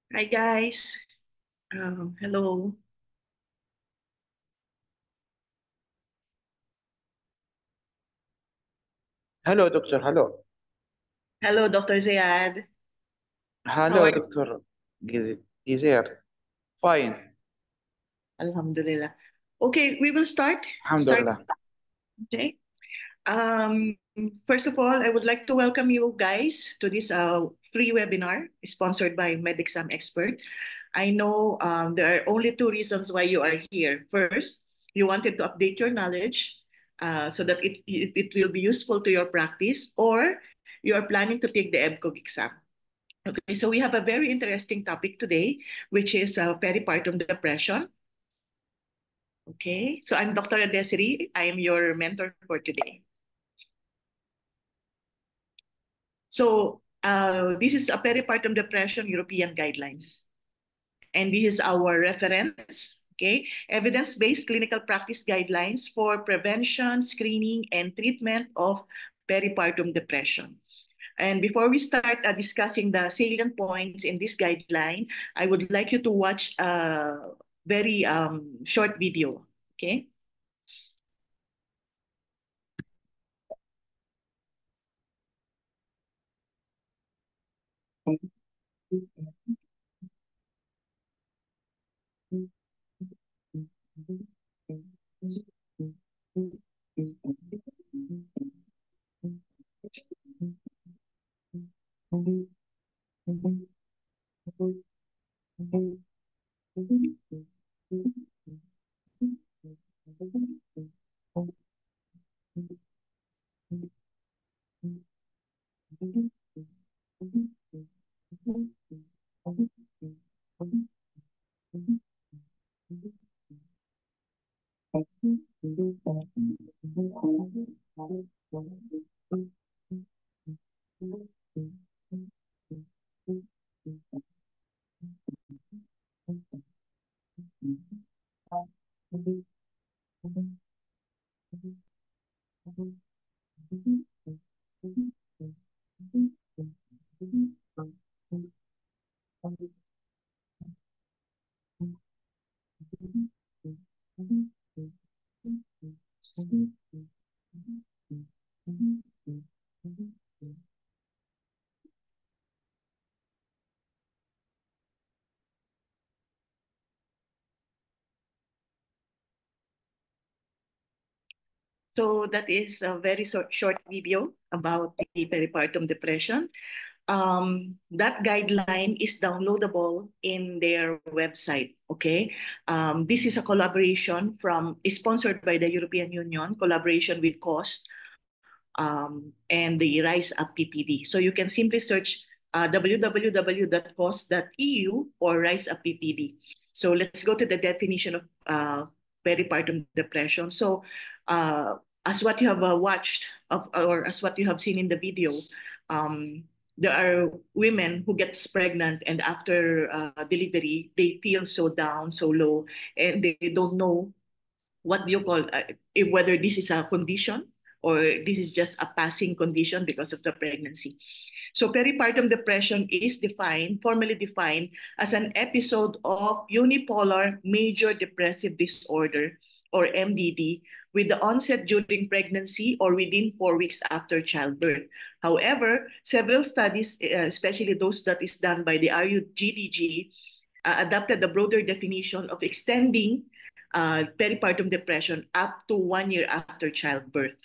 Hi guys. Hello. Hello, Doctor. Hello. Hello, Dr. Zayad. How Hello, are you? Doctor Gizer. Fine. Alhamdulillah. Okay, we will start. Start. Alhamdulillah. Okay. Um, First of all, I would like to welcome you guys to this free webinar sponsored by MedExam Expert. I know there are only two reasons why you are here. First, you wanted to update your knowledge so that it will be useful to your practice, or you are planning to take the EBCOG exam. Okay, so we have a very interesting topic today, which is peripartum depression. Okay, so I'm Dr. Desiree. I am your mentor for today. So this is a peripartum depression European guidelines. And this is our reference, okay? Evidence-based clinical practice guidelines for prevention, screening, and treatment of peripartum depression. And before we start discussing the salient points in this guideline, I would like you to watch a very short video, okay? So that is a very short video about the peripartum depression. That guideline is downloadable in their website. Okay, this is a collaboration is sponsored by the European Union, collaboration with COST and the Rise Up PPD. So you can simply search www.cost.eu or Rise Up PPD. So let's go to the definition of peripartum depression. So as what you have watched or as what you have seen in the video, there are women who gets pregnant and after delivery they feel so down, so low, and they don't know what do you call if whether this is a condition or this is just a passing condition because of the pregnancy. So peripartum depression is formally defined as an episode of unipolar major depressive disorder or MDD with the onset during pregnancy or within 4 weeks after childbirth. However, several studies, especially those that is done by the RUGDG, adopted the broader definition of extending peripartum depression up to 1 year after childbirth.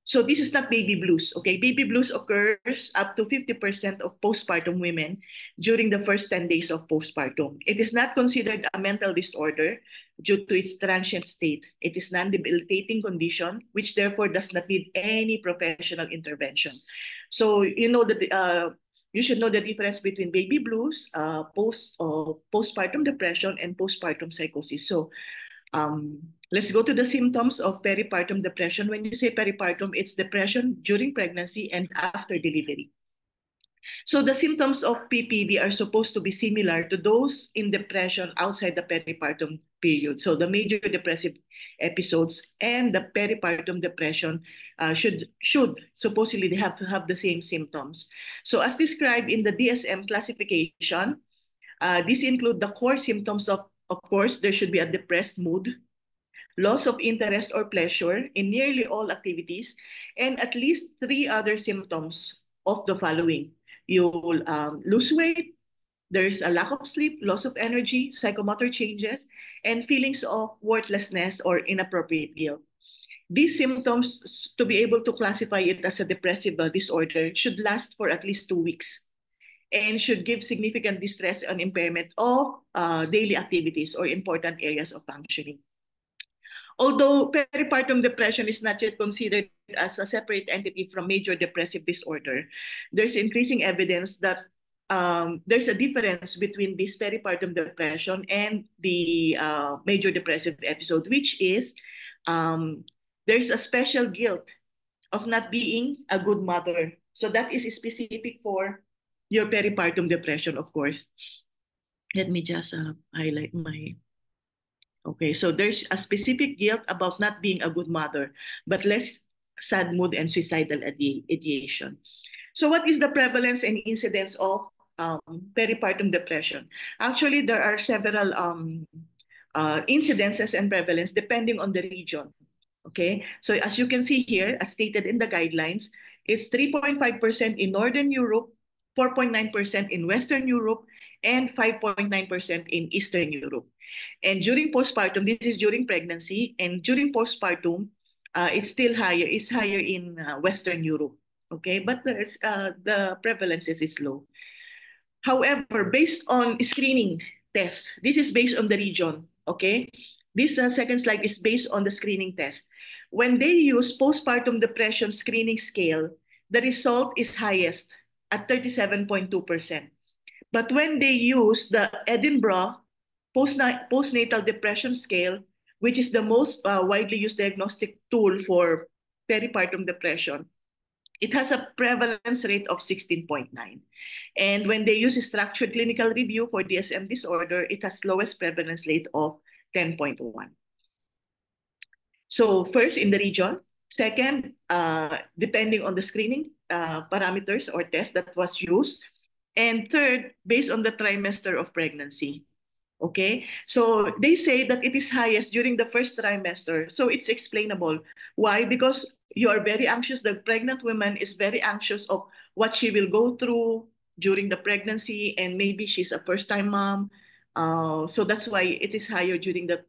So this is not baby blues, okay? Baby blues occurs up to 50% of postpartum women during the first 10 days of postpartum. It is not considered a mental disorder due to its transient state. It is non-debilitating condition, which therefore does not need any professional intervention. So you should know the difference between baby blues, postpartum depression, and postpartum psychosis. So let's go to the symptoms of peripartum depression. When you say peripartum, it's depression during pregnancy and after delivery. So the symptoms of PPD are supposed to be similar to those in depression outside the peripartum period. So the major depressive episodes, and the peripartum depression should supposedly they have to have the same symptoms. So as described in the DSM classification, these include the core symptoms of course, there should be a depressed mood, loss of interest or pleasure in nearly all activities, and at least 3 other symptoms of the following. You'll lose weight, there's a lack of sleep, loss of energy, psychomotor changes, and feelings of worthlessness or inappropriate guilt. These symptoms, to be able to classify it as a depressive disorder, should last for at least 2 weeks and should give significant distress and impairment of daily activities or important areas of functioning. Although peripartum depression is not yet considered as a separate entity from major depressive disorder, there's increasing evidence that there's a difference between this peripartum depression and the major depressive episode, which is there's a special guilt of not being a good mother. So that is specific for your peripartum depression, of course. Let me just highlight my... Okay, so there's a specific guilt about not being a good mother, but less sad mood and suicidal ideation. So what is the prevalence and incidence of peripartum depression? Actually, there are several incidences and prevalence depending on the region. Okay, so as you can see here, as stated in the guidelines, it's 3.5% in Northern Europe, 4.9% in Western Europe, and 5.9% in Eastern Europe. And during postpartum, this is during pregnancy, and during postpartum, it's still higher. It's higher in Western Europe, okay? But the prevalence is low. However, based on screening tests, this is based on the region, okay? This second slide is based on the screening test. When they use postpartum depression screening scale, the result is highest at 37.2%. But when they use the Edinburgh postnatal depression scale, which is the most widely used diagnostic tool for peripartum depression, it has a prevalence rate of 16.9. And when they use a structured clinical review for DSM disorder, it has lowest prevalence rate of 10.1. So first in the region, second, depending on the screening parameters or test that was used, and third, based on the trimester of pregnancy. Okay, so they say that it is highest during the first trimester. So it's explainable. Why? Because you are very anxious. The pregnant woman is very anxious of what she will go through during the pregnancy, and maybe she's a first-time mom. So that's why it is higher during the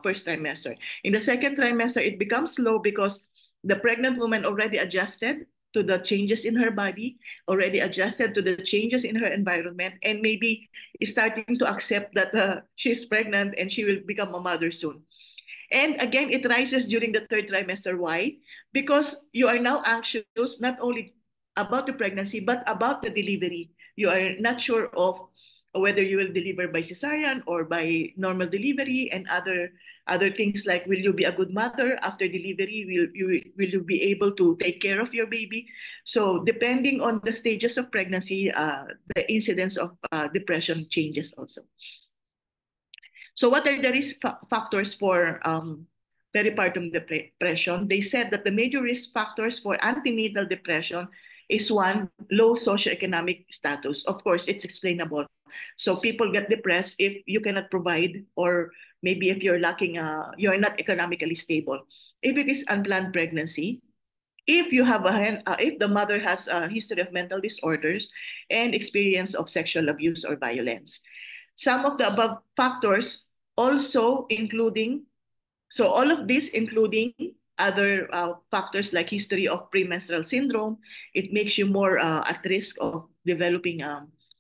first trimester. In the second trimester, it becomes low because the pregnant woman already adjusted to the changes in her body, already adjusted to the changes in her environment, and maybe is starting to accept that she's pregnant and she will become a mother soon. And again, it rises during the third trimester. Why? Because you are now anxious not only about the pregnancy, but about the delivery. You are not sure of whether you will deliver by cesarean or by normal delivery, and other things like, will you be a good mother after delivery? Will you be able to take care of your baby? So depending on the stages of pregnancy, the incidence of depression changes also. So what are the risk factors for peripartum depression? They said that the major risk factors for antenatal depression is one, low socioeconomic status. Of course, it's explainable. So people get depressed if you cannot provide, or maybe if you're lacking, you're not economically stable. If it is unplanned pregnancy, if you have if the mother has a history of mental disorders and experience of sexual abuse or violence. Some of the above factors also including, so all of this including other factors like history of premenstrual syndrome, it makes you more at risk of developing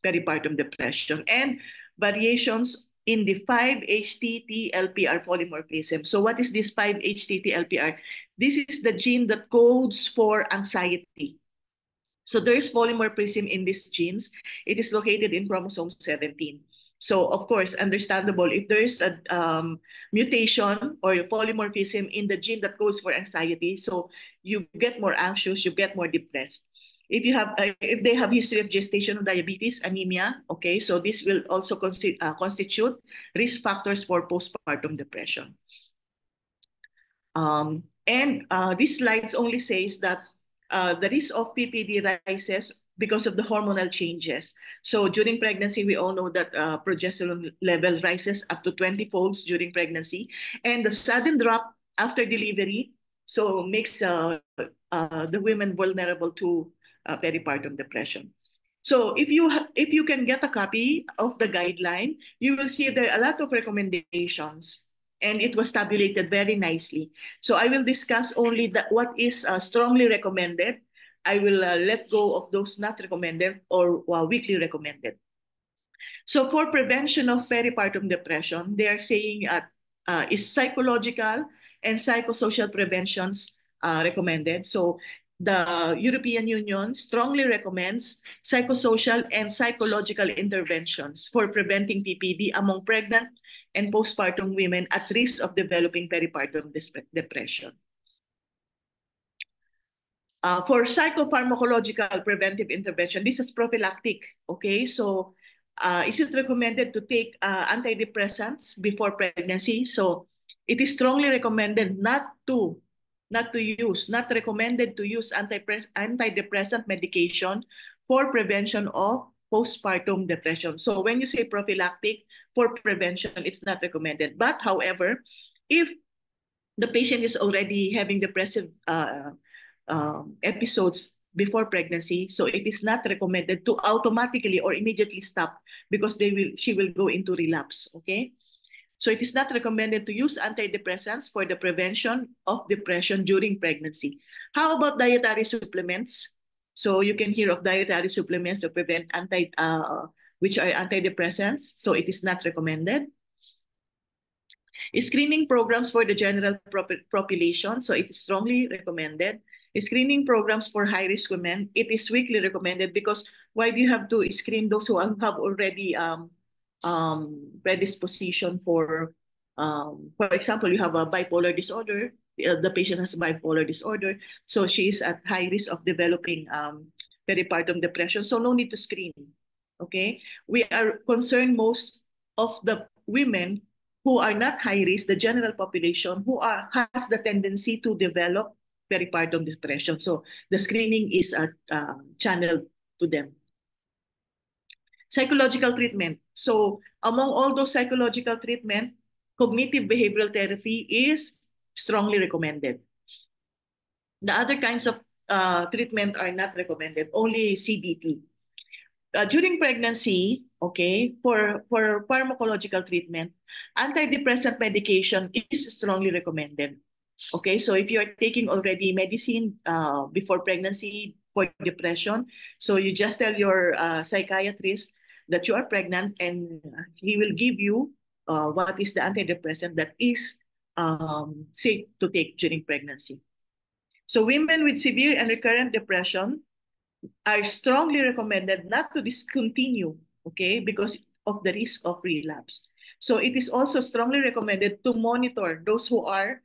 peripartum depression, and variations in the 5-HTT-LPR polymorphism. So what is this 5-HTT-LPR? This is the gene that codes for anxiety. So there's polymorphism in these genes. It is located in chromosome 17. So of course, understandable, if there's a mutation or polymorphism in the gene that codes for anxiety, so you get more anxious, you get more depressed. If you have, if they have history of gestational diabetes, anemia, okay, so this will also constitute risk factors for postpartum depression. These slides only says that the risk of PPD rises because of the hormonal changes. So during pregnancy, we all know that progesterone level rises up to 20 folds during pregnancy, and the sudden drop after delivery so makes the women vulnerable to peripartum depression. So if you can get a copy of the guideline, you will see there are a lot of recommendations, and it was tabulated very nicely. So I will discuss only what is strongly recommended. I will let go of those not recommended or weakly recommended. So for prevention of peripartum depression, they are saying is psychological and psychosocial preventions recommended. So the European Union strongly recommends psychosocial and psychological interventions for preventing PPD among pregnant and postpartum women at risk of developing peripartum depression. For psychopharmacological preventive intervention, this is prophylactic, okay? So is it recommended to take antidepressants before pregnancy? So it is strongly recommended not recommended to use antidepressant medication for prevention of postpartum depression. So when you say prophylactic for prevention, it's not recommended. But however, if the patient is already having depressive episodes before pregnancy, so it is not recommended to automatically or immediately stop because she will go into relapse, okay? So it is not recommended to use antidepressants for the prevention of depression during pregnancy. How about dietary supplements? So you can hear of dietary supplements to prevent which are antidepressants. So it is not recommended. Screening programs for the general population. So it is strongly recommended. Screening programs for high-risk women, it is weakly recommended because why do you have to screen those who have already predisposition for example, you have a bipolar disorder, the patient has bipolar disorder, so she is at high risk of developing peripartum depression, so no need to screen, okay? We are concerned most of the women who are not high risk, the general population, who has the tendency to develop peripartum depression. So the screening is channeled to them. Psychological treatment. So among all those psychological treatment, cognitive behavioral therapy is strongly recommended. The other kinds of treatment are not recommended, only CBT. During pregnancy, okay, for pharmacological treatment, antidepressant medication is strongly recommended. Okay, so if you are taking already medicine before pregnancy for depression, so you just tell your psychiatrist that you are pregnant and he will give you what is the antidepressant that is safe to take during pregnancy. So women with severe and recurrent depression are strongly recommended not to discontinue, okay, because of the risk of relapse. So it is also strongly recommended to monitor those who are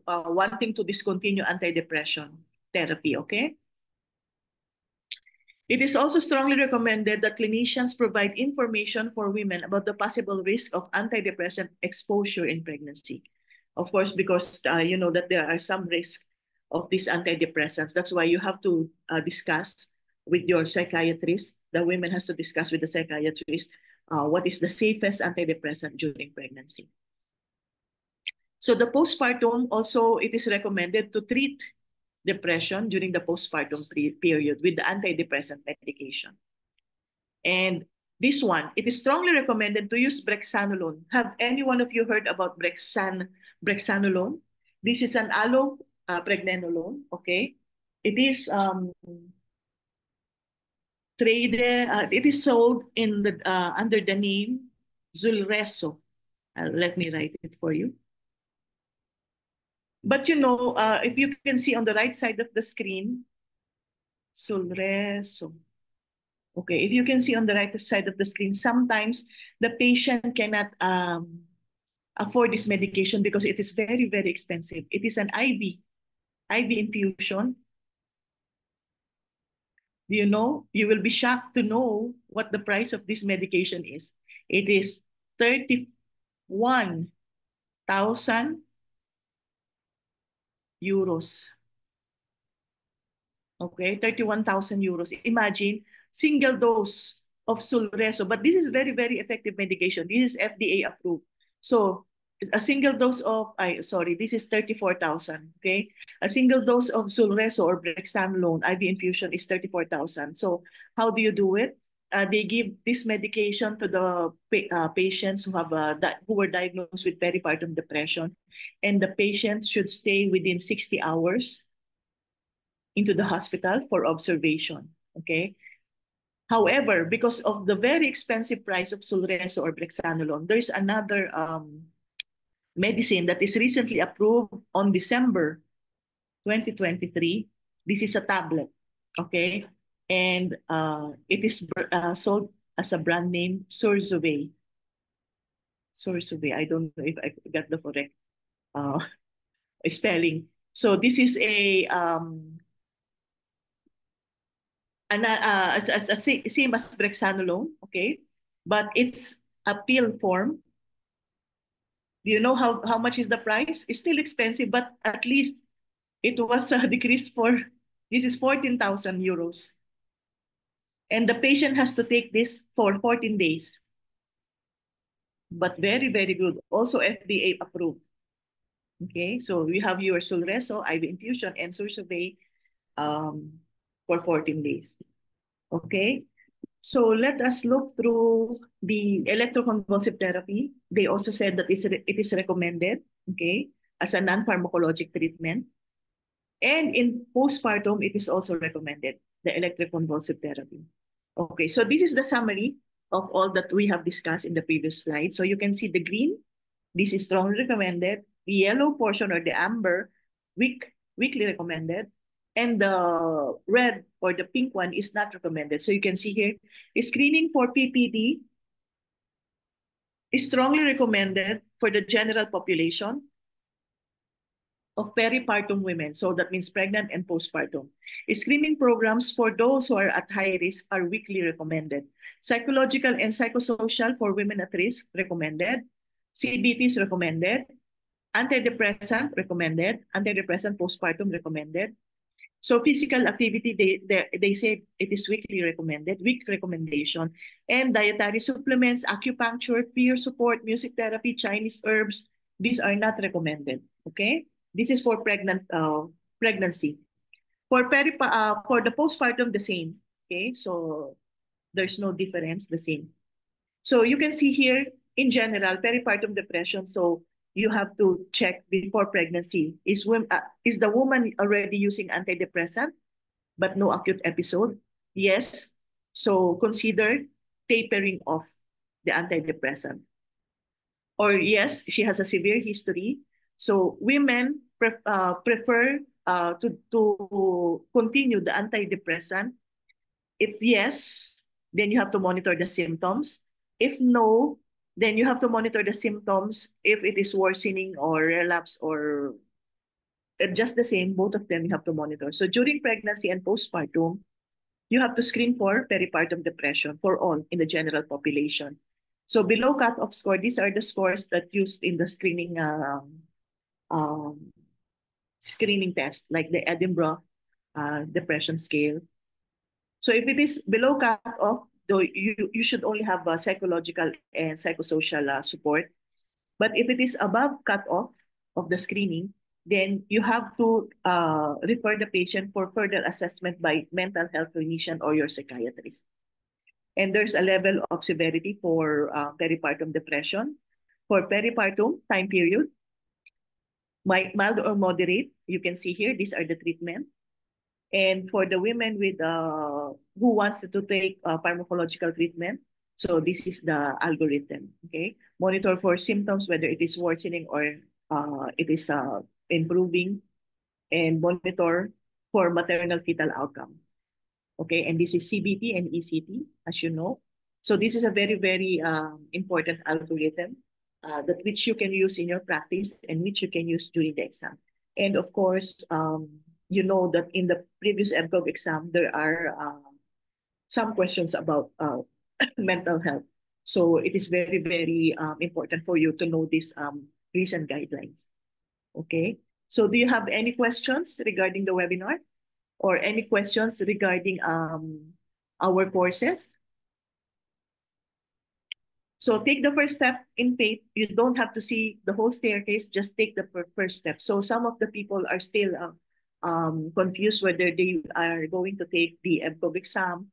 wanting to discontinue antidepressant therapy, okay? It is also strongly recommended that clinicians provide information for women about the possible risk of antidepressant exposure in pregnancy. Of course, because you know that there are some risks of these antidepressants. That's why you have to discuss with your psychiatrist. The women has to discuss with the psychiatrist what is the safest antidepressant during pregnancy. So the postpartum also, it is recommended to treat depression during the postpartum period with the antidepressant medication. And this one, it is strongly recommended to use brexanolone. Have any one of you heard about brexanolone? This is an allopregnanolone, okay? It is traded, it is sold in the under the name Zulresso. Let me write it for you. But you know, if you can see on the right side of the screen, Zulresso. Okay, if you can see on the right side of the screen, sometimes the patient cannot afford this medication because it is very, very expensive. It is an IV infusion. Do you know? You will be shocked to know what the price of this medication is. It is 31 euros. Okay, 31,000 euros. Imagine, single dose of Zulresso, but this is very, very effective medication. This is FDA approved. So a single dose of, this is 34,000, okay? A single dose of Zulresso or Brexanolone IV infusion is 34,000. So how do you do it? They give this medication to the patients who were diagnosed with peripartum depression, and the patients should stay within 60 hours into the hospital for observation. Okay. However, because of the very expensive price of Zulresso or Brexanolone, there's another medicine that is recently approved on December 2023. This is a tablet. Okay. And it is sold as a brand name Surzovay. Surzovay. I don't know if I got the correct spelling. So this is same as Brexanolone, okay? But it's a pill form. Do you know how much is the price? It's still expensive, but at least it was decreased this is 14,000 euros. And the patient has to take this for 14 days. But very, very good. Also FDA approved. Okay, so we have your Zulresso IV infusion and Surzovay for 14 days. Okay, so let us look through the electroconvulsive therapy. They also said that it is recommended, okay, as a non-pharmacologic treatment. And in postpartum, it is also recommended, the electroconvulsive therapy. Okay, so this is the summary of all that we have discussed in the previous slide. So you can see the green, this is strongly recommended. The yellow portion or the amber, weekly recommended. And the red or the pink one is not recommended. So you can see here, screening for PPD is strongly recommended for the general population of peripartum women. So that means pregnant and postpartum. Screening programs for those who are at high risk are weekly recommended. Psychological and psychosocial for women at risk recommended. CBT is recommended. Antidepressant recommended. Antidepressant postpartum recommended. So physical activity, they say it is weekly recommended, week recommendation. And dietary supplements, acupuncture, peer support, music therapy, Chinese herbs, these are not recommended, okay? This is for pregnancy. For the postpartum, the same, okay? So there's no difference, the same. So you can see here, in general, peripartum depression, so you have to check before pregnancy. Is the woman already using antidepressant, but no acute episode? Yes. So consider tapering off the antidepressant. Or yes, she has a severe history. So women prefer to continue the antidepressant. If yes, then you have to monitor the symptoms. If no, then you have to monitor the symptoms if it is worsening or relapse or just the same, both of them you have to monitor. So during pregnancy and postpartum, you have to screen for peripartum depression for all in the general population. So below cutoff score, these are the scores that used in the screening test, like the Edinburgh depression scale. So if it is below cutoff, though you should only have psychological and psychosocial support. But if it is above cutoff of the screening, then you have to refer the patient for further assessment by mental health clinician or your psychiatrist. And there's a level of severity for peripartum depression. For peripartum time period, mild or moderate, you can see here, these are the treatment. And for the women with who wants to take pharmacological treatment, so this is the algorithm, okay? Monitor for symptoms, whether it is worsening or it is improving, and monitor for maternal fetal outcomes, okay? And this is CBT and ECT, as you know. So this is a very, very important algorithm that which you can use in your practice and which you can use during the exam. And of course, you know that in the previous EDCOG exam, there are some questions about mental health. So it is very, very important for you to know this recent guidelines. Okay, so do you have any questions regarding the webinar or any questions regarding our courses? So take the first step in faith. You don't have to see the whole staircase, just take the first step. So some of the people are still confused whether they are going to take the EBCOG exam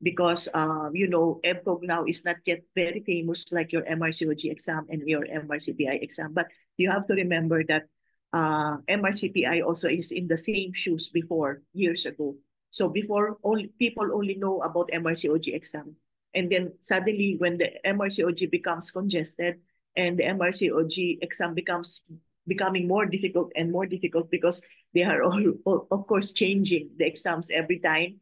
because EBCOG now is not yet very famous like your MRCOG exam and your MRCPI exam. But you have to remember that MRCPI also is in the same shoes before years ago. So before people only know about MRCOG exam. And then suddenly when the MRCOG becomes congested and the MRCOG exam becoming more difficult and more difficult because they are all of course changing the exams every time.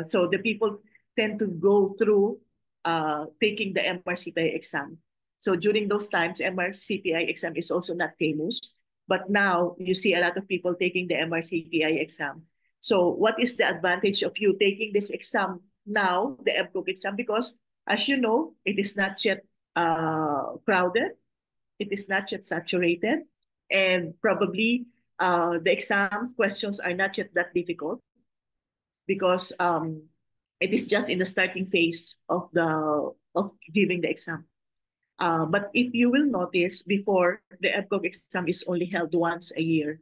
So the people tend to go through taking the MRCPI exam. So during those times, MRCPI exam is also not famous. But now you see a lot of people taking the MRCPI exam. So what is the advantage of you taking this exam now, the EBCOG exam? Because as you know, it is not yet crowded. It is not yet saturated. And probably the exam questions are not yet that difficult because it is just in the starting phase of giving the exam. But if you will notice, before the EBCOG exam is only held once a year,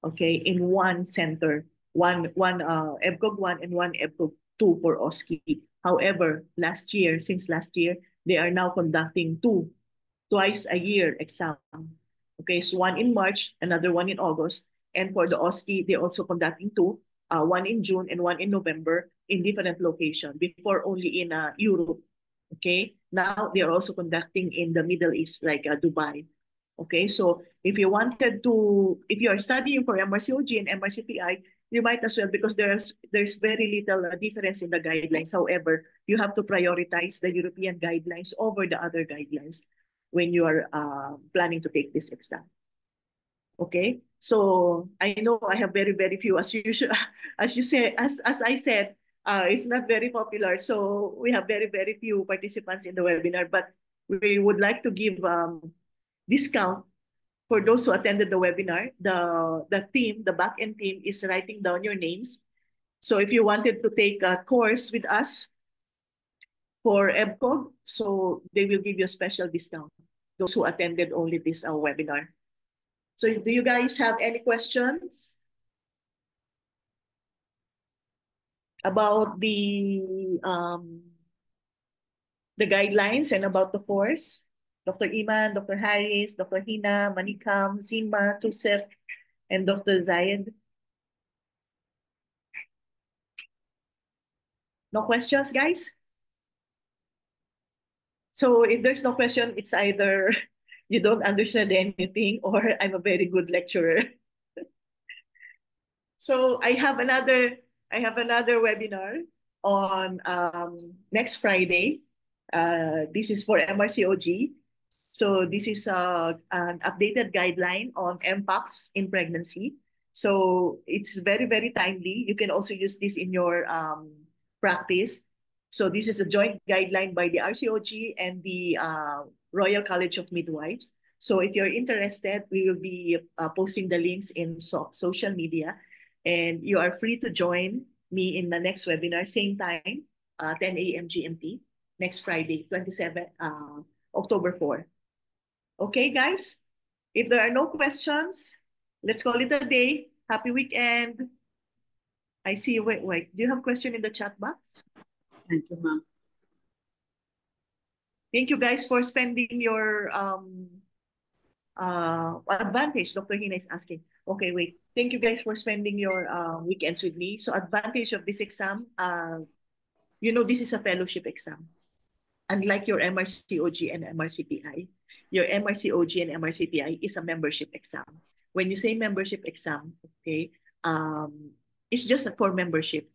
okay, in one center, one EBCOG 1 and one EBCOG 2 for OSCE. However, since last year, they are now conducting twice a year exam. Okay, so one in March, another one in August. And for the OSCE, they're also conducting two, one in June and one in November in different locations, before only in Europe. Okay, now they are also conducting in the Middle East, like Dubai. Okay, so if you are studying for MRCOG and MRCPI, you might as well, because there's very little difference in the guidelines. However, you have to prioritize the European guidelines over the other guidelines when you are planning to take this exam. Okay, so I know I have very, very few, as usual, as I said, it's not very popular. So we have very, very few participants in the webinar, but we would like to give discount for those who attended the webinar. The back-end team is writing down your names. So if you wanted to take a course with us for EBCOG, so they will give you a special discount, those who attended only this webinar. So do you guys have any questions about the guidelines and about the course? Dr. Iman, Dr. Harris, Dr. Hina, Manikam, Sima, Tusef, and Dr. Zayed? No questions, guys? So if there's no question, it's either you don't understand anything or I'm a very good lecturer. So I have another webinar on next Friday. This is for MRCOG. So this is an updated guideline on MPOX in pregnancy. So it's very, very timely. You can also use this in your practice. So this is a joint guideline by the RCOG and the Royal College of Midwives. So if you're interested, we will be posting the links in social media, and you are free to join me in the next webinar, same time, 10 a.m. GMT, next Friday, 27 October 4. Okay, guys? If there are no questions, let's call it a day. Happy weekend. I see. Wait. Do you have a question in the chat box? Thank you, ma'am. Thank you, guys, for spending your advantage. Dr. Hina is asking. Okay, wait. Thank you, guys, for spending your weekends with me. So advantage of this exam, this is a fellowship exam. Unlike your MRCOG and MRCPI, your MRCOG and MRCPI is a membership exam. When you say membership exam, okay, it's just for membership,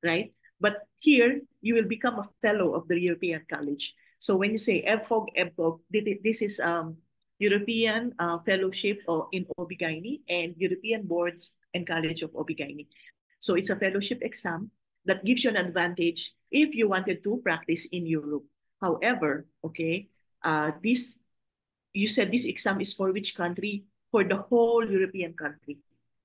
right? But here, you will become a fellow of the European College. So when you say EBCOG, this is European Fellowship in OB/GYN and European Boards and College of OB/GYN. So it's a fellowship exam that gives you an advantage if you wanted to practice in Europe. However, okay, this you said this exam is for which country? For the whole European country.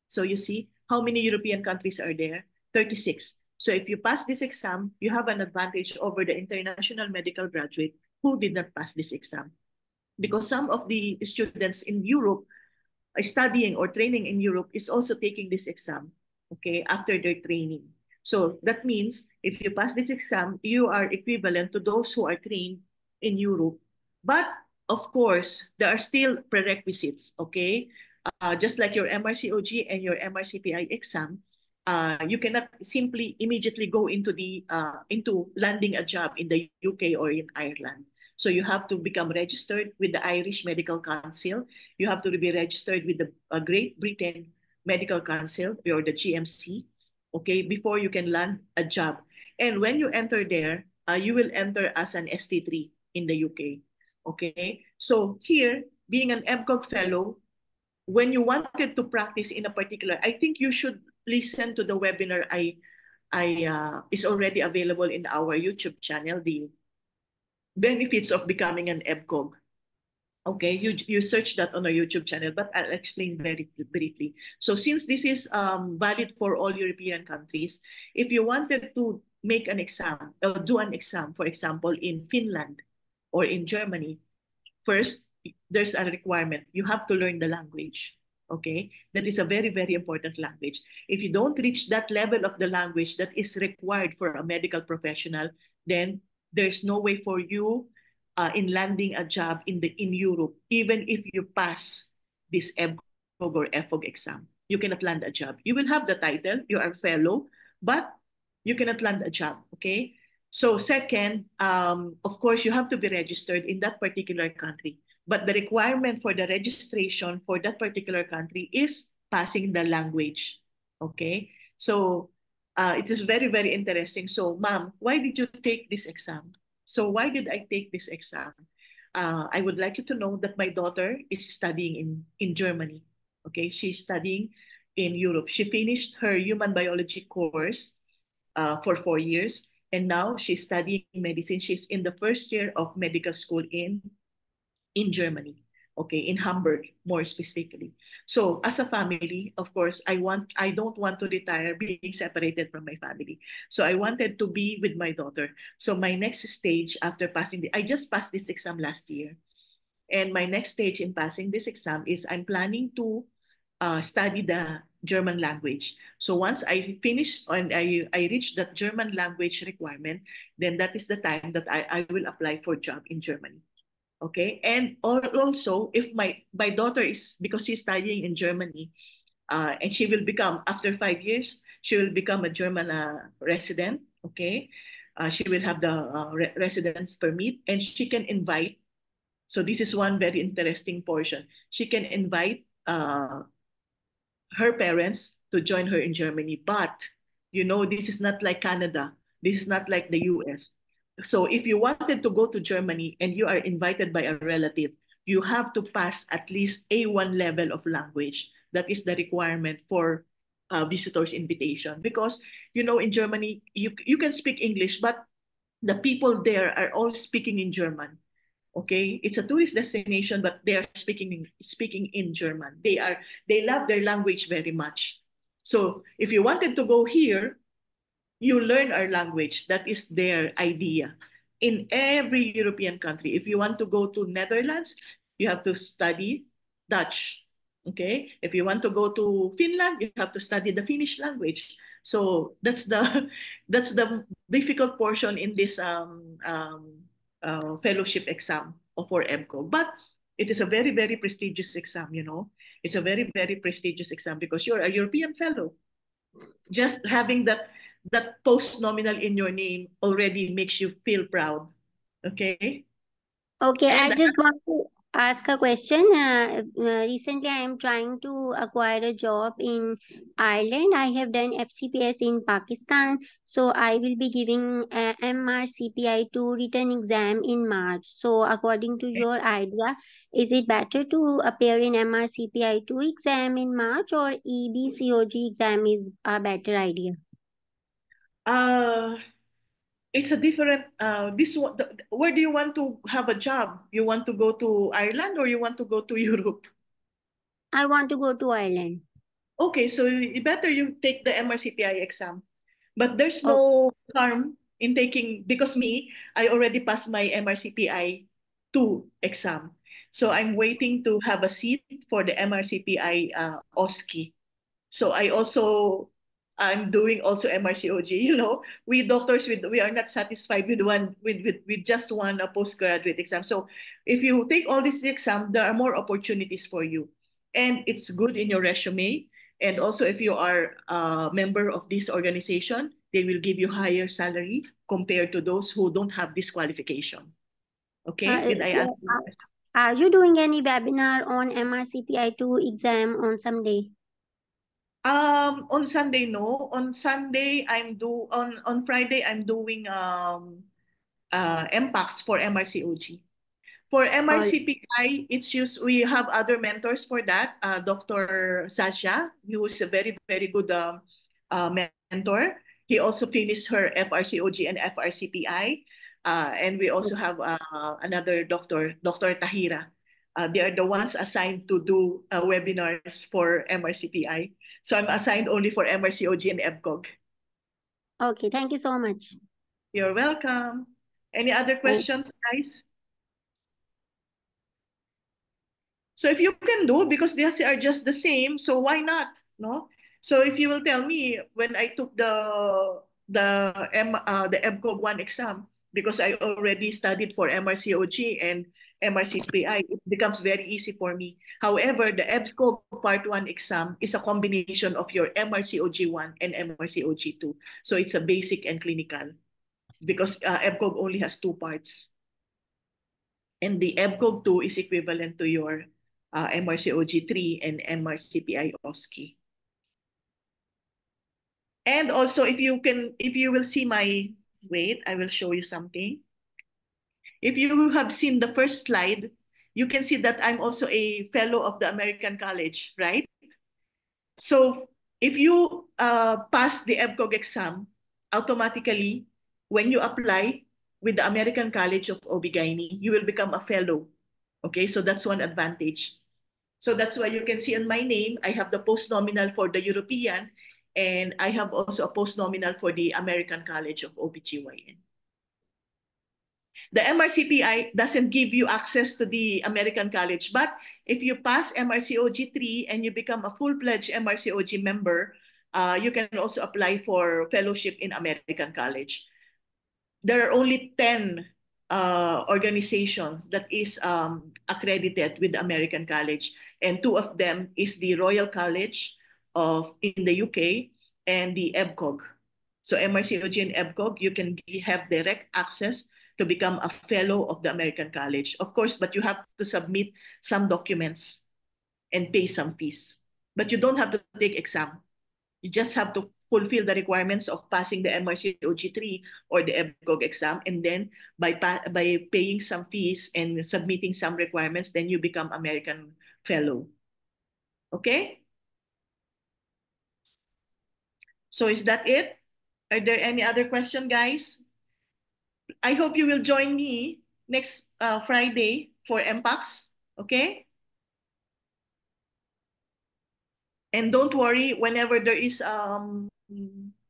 So you see, how many European countries are there? 36. So if you pass this exam, you have an advantage over the international medical graduate who did not pass this exam. Because some of the students in Europe studying or training in Europe is also taking this exam, okay, after their training. So that means if you pass this exam, you are equivalent to those who are trained in Europe. But of course, there are still prerequisites, okay? Just like your MRCOG and your MRCPI exam, you cannot simply immediately go into landing a job in the UK or in Ireland. So you have to become registered with the Irish Medical Council. You have to be registered with the Great Britain Medical Council or the GMC, okay, before you can land a job. And when you enter there, you will enter as an ST3 in the UK, okay? So here, being an MCOG fellow, when you wanted to practice in a particular, I think you should listen to the webinar is already available in our YouTube channel, the benefits of becoming an MCOG. Okay, you search that on our YouTube channel, but I'll explain very briefly. So since this is valid for all European countries, if you wanted to make an exam, do an exam, for example, in Finland or in Germany, first, there's a requirement. You have to learn the language. Okay, that is a very, very important language. If you don't reach that level of the language that is required for a medical professional, then there's no way for you in landing a job in Europe, even if you pass this MCOG or FOG exam. You cannot land a job. You will have the title, you are a fellow, but you cannot land a job, okay? So second, of course, you have to be registered in that particular country. But the requirement for the registration for that particular country is passing the language, okay? So it is very, very interesting. So, ma'am, why did you take this exam? So why did I take this exam? I would like you to know that my daughter is studying in Germany. Okay, she's studying in Europe. She finished her human biology course for 4 years, and now she's studying medicine. She's in the first year of medical school in Germany, okay, in Hamburg, more specifically. So as a family, of course, I don't want to retire being separated from my family. So I wanted to be with my daughter. So my next stage after passing I just passed this exam last year. And my next stage in passing this exam is I'm planning to study the German language. So once I finish and I reach that German language requirement, then that is the time that I will apply for a job in Germany. Okay, and also if my daughter is, because she's studying in Germany, and she will become, after 5 years, she will become a German resident. Okay, she will have the residence permit, and she can invite. So this is one very interesting portion. She can invite her parents to join her in Germany, but this is not like Canada. This is not like the US. So if you wanted to go to Germany and you are invited by a relative, you have to pass at least A1 level of language. That is the requirement for visitors invitation. Because, in Germany, you can speak English, but the people there are all speaking in German. Okay, it's a tourist destination, but they are speaking in German. They love their language very much. So if you wanted to go here, you learn our language. That is their idea. In every European country, if you want to go to Netherlands, you have to study Dutch. Okay, if you want to go to Finland, you have to study the Finnish language. So that's the difficult portion in this fellowship exam for MCOG. But it is a very, very prestigious exam, It's a very, very prestigious exam because you're a European fellow. Just having that post nominal in your name already makes you feel proud. Okay? Okay, And I just want to ask a question. Recently, I am trying to acquire a job in Ireland. I have done FCPS in Pakistan. So I will be giving MRCPI 2 written exam in March. So according to your idea, is it better to appear in MRCPI 2 exam in March, or EBCOG exam is a better idea? It's a different, where do you want to have a job? You want to go to Ireland or you want to go to Europe? I want to go to Ireland. Okay, so better you take the MRCPI exam. But there's Oh, no harm in taking, because I already passed my MRCPI 2 exam. So I'm waiting to have a seat for the MRCPI OSCE. So I'm doing also MRCOG. We doctors, we are not satisfied with just one postgraduate exam. So if you take all these exams, there are more opportunities for you, and it's good in your resume. And also, if you are a member of this organization, they will give you higher salary compared to those who don't have this qualification. Okay, did I answer your question? are you doing any webinar on MRCPI2 exam on some day? On Sunday, no. On Sunday, on Friday, I'm doing MPACs for MRCOG. For All MRCPI, we have other mentors for that. Dr. Sasha, who is a very, very good mentor. He also finished her FRCOG and FRCPI. And we also have another doctor, Dr. Tahira. They are the ones assigned to do webinars for MRCPI. So I'm assigned only for MRCOG and EBCOG. Okay, thank you so much. You're welcome. Any other questions, guys? So if you can do, because they are just the same, so why not? No. So if you will tell me, when I took the EBCOG 1 exam, because I already studied for MRCOG and MRCPI, it becomes very easy for me. However, the EBCOG Part 1 exam is a combination of your MRCOG 1 and MRCOG 2. So it's a basic and clinical, because EBCOG only has 2 parts. And the EBCOG 2 is equivalent to your MRCOG 3 and MRCPI OSCE. And also, if you will see wait, I will show you something. If you have seen the first slide, you can see that I'm also a fellow of the American College, right? So if you pass the EBCOG exam, automatically, when you apply with the American College of OB/GYN, you will become a fellow. Okay, so that's one advantage. So that's why you can see on my name, I have the post-nominal for the European, and I have also a post-nominal for the American College of OB/GYN. The MRCPI doesn't give you access to the American College, but if you pass MRCOG 3 and you become a full-fledged MRCOG member, you can also apply for fellowship in American College. There are only 10 organizations that is accredited with the American College, and 2 of them is the Royal College in the UK and the EBCOG. So MRCOG and EBCOG, you can have direct access to become a fellow of the American College. Of course, but you have to submit some documents and pay some fees. But you don't have to take exam. You just have to fulfill the requirements of passing the MRCOG 3 or the EBCOG exam, and then by paying some fees and submitting some requirements, then you become American Fellow. Okay? So is that it? Are there any other question, guys? I hope you will join me next Friday for MPACs. Okay? And don't worry, whenever there is a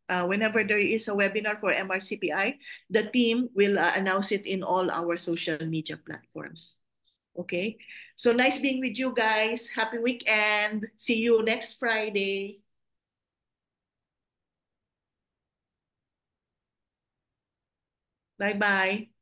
webinar for MRCPI, the team will announce it in all our social media platforms. Okay, so nice being with you guys. Happy weekend. See you next Friday. Bye-bye.